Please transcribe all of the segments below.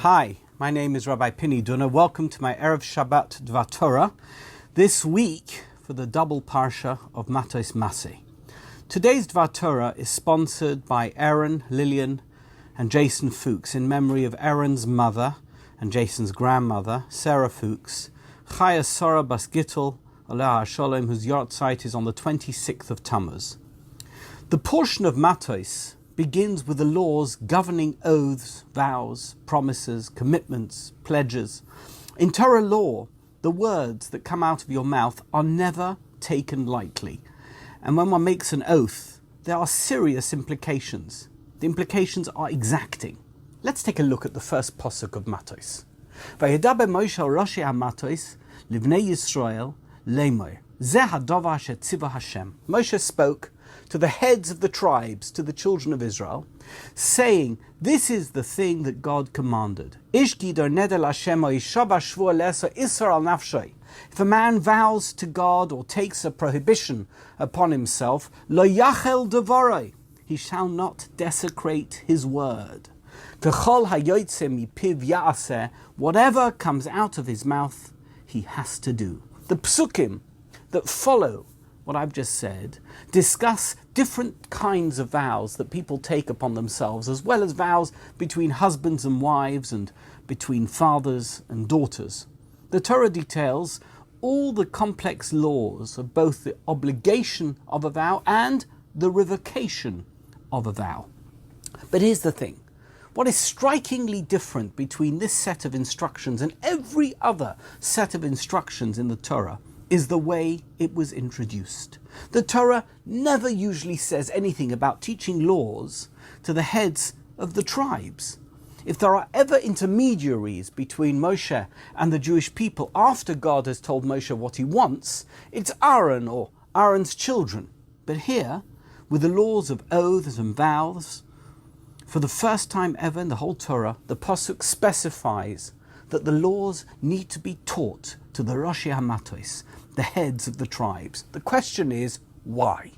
Hi, my name is Rabbi Dunner. Welcome to my Erev Shabbat Dvar Torah, this week for the double Parsha of Mattot Masei. Today's Dvar Torah is sponsored by Aaron, Lillian and Jason Fuchs in memory of Aaron's mother and Jason's grandmother, Sarah Fuchs, Chaya Sora Bas Gittel, Aleh HaSholem, whose yahrzeit is on the 26th of Tammuz. The portion of Mattos begins with the laws governing oaths, vows, promises, commitments, pledges. In Torah law, the words that come out of your mouth are never taken lightly. And when one makes an oath, there are serious implications. The implications are exacting. Let's take a look at the first posuk of Mattos. Vayedaber Moshe al Roshei HaMatos Livnei Yisrael Leimor Zeh hadovar asher tziva Hashem. Moshe spoke to the heads of the tribes, to the children of Israel, saying, this is the thing that God commanded. If a man vows to God or takes a prohibition upon himself, lo yachel devorei, he shall not desecrate his word. Whatever comes out of his mouth, he has to do. The psukim that follow what I've just said discuss different kinds of vows that people take upon themselves, as well as vows between husbands and wives and between fathers and daughters. The Torah details all the complex laws of both the obligation of a vow and the revocation of a vow. But here's the thing. What is strikingly different between this set of instructions and every other set of instructions in the Torah is the way it was introduced. The Torah never usually says anything about teaching laws to the heads of the tribes. If there are ever intermediaries between Moshe and the Jewish people after God has told Moshe what he wants, it's Aaron or Aaron's children. But here, with the laws of oaths and vows, for the first time ever in the whole Torah, the Pasuk specifies that the laws need to be taught to the Roshei HaMatos, the heads of the tribes. The question is, why?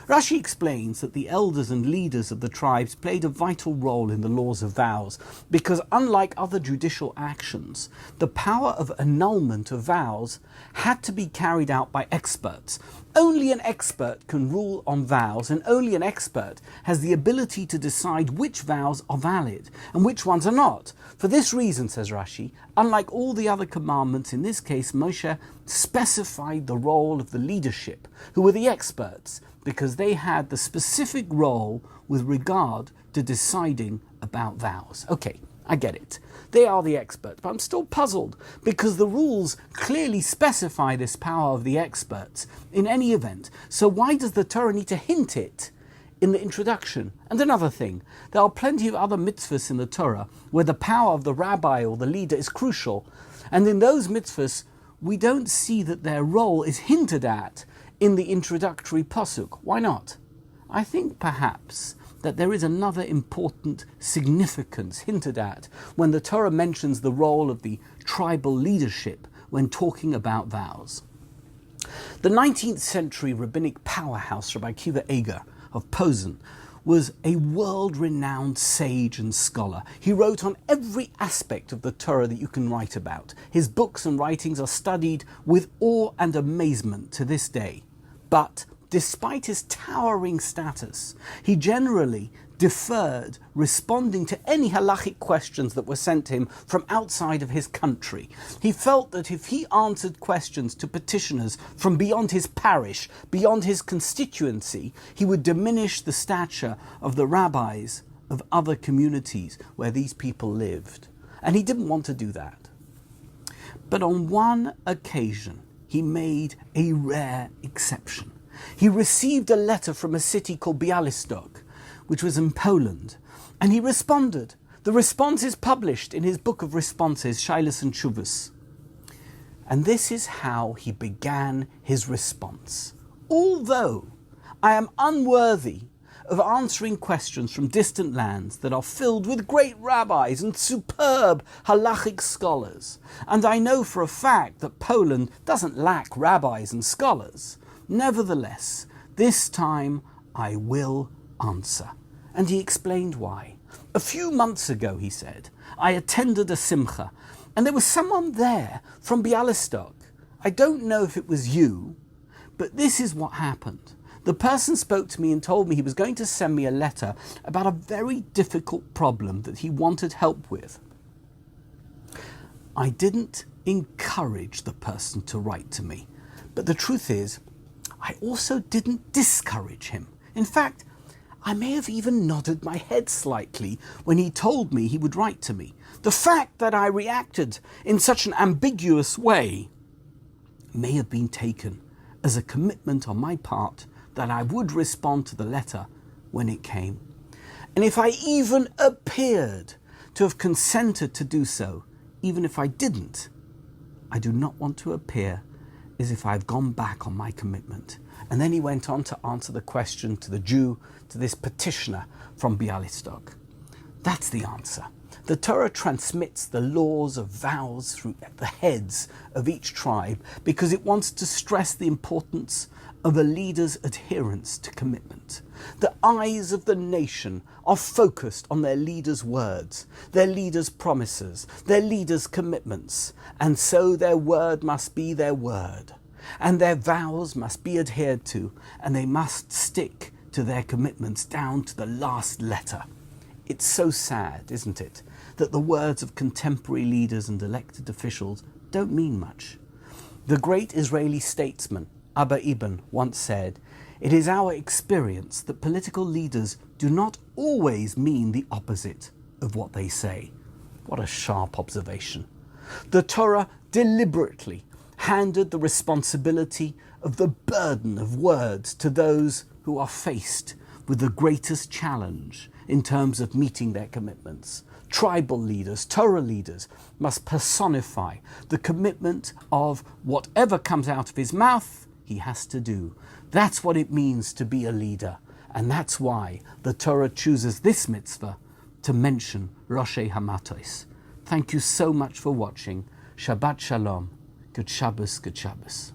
Rashi explains that the elders and leaders of the tribes played a vital role in the laws of vows because, unlike other judicial actions, the power of annulment of vows had to be carried out by experts. Only an expert can rule on vows, and only an expert has the ability to decide which vows are valid and which ones are not. For this reason, says Rashi, unlike all the other commandments, in this case Moshe specified the role of the leadership, who were the experts, because they had the specific role with regard to deciding about vows. Okay, I get it. They are the experts, but I'm still puzzled because the rules clearly specify this power of the experts in any event. So why does the Torah need to hint it in the introduction? And another thing, there are plenty of other mitzvahs in the Torah where the power of the rabbi or the leader is crucial. And in those mitzvahs, we don't see that their role is hinted at in the introductory pasuk. Why not? I think perhaps that there is another important significance hinted at when the Torah mentions the role of the tribal leadership when talking about vows. The 19th century rabbinic powerhouse Rabbi Akiva Eger of Posen was a world-renowned sage and scholar. He wrote on every aspect of the Torah that you can write about. His books and writings are studied with awe and amazement to this day. But despite his towering status, he generally deferred responding to any halachic questions that were sent to him from outside of his country. He felt that if he answered questions to petitioners from beyond his parish, beyond his constituency, he would diminish the stature of the rabbis of other communities where these people lived. And he didn't want to do that. But on one occasion, he made a rare exception. He received a letter from a city called Bialystok, which was in Poland, and he responded. The response is published in his book of responses, Shailas and Shuvas. And this is how he began his response. Although I am unworthy of answering questions from distant lands that are filled with great rabbis and superb halachic scholars, and I know for a fact that Poland doesn't lack rabbis and scholars, nevertheless, this time I will answer. And he explained why. A few months ago, he said, I attended a simcha, and there was someone there from Bialystok. I don't know if it was you, but this is what happened. The person spoke to me and told me he was going to send me a letter about a very difficult problem that he wanted help with. I didn't encourage the person to write to me, but the truth is, I also didn't discourage him. In fact, I may have even nodded my head slightly when he told me he would write to me. The fact that I reacted in such an ambiguous way may have been taken as a commitment on my part that I would respond to the letter when it came. And if I even appeared to have consented to do so, even if I didn't, I do not want to appear as if I've gone back on my commitment. And then he went on to answer the question to the Jew, to this petitioner from Bialystok. That's the answer. The Torah transmits the laws of vows through the heads of each tribe because it wants to stress the importance of a leader's adherence to commitment. The eyes of the nation are focused on their leader's words, their leader's promises, their leader's commitments, and so their word must be their word, and their vows must be adhered to, and they must stick to their commitments down to the last letter. It's so sad, isn't it, that the words of contemporary leaders and elected officials don't mean much. The great Israeli statesman Abba Ibn once said, "It is our experience that political leaders do not always mean the opposite of what they say." What a sharp observation. The Torah deliberately handed the responsibility of the burden of words to those who are faced with the greatest challenge in terms of meeting their commitments. Tribal leaders, Torah leaders, must personify the commitment of whatever comes out of his mouth, he has to do. That's what it means to be a leader. And that's why the Torah chooses this mitzvah to mention Roshei HaMatos. Thank you so much for watching. Shabbat Shalom. Good Shabbos, good Shabbos.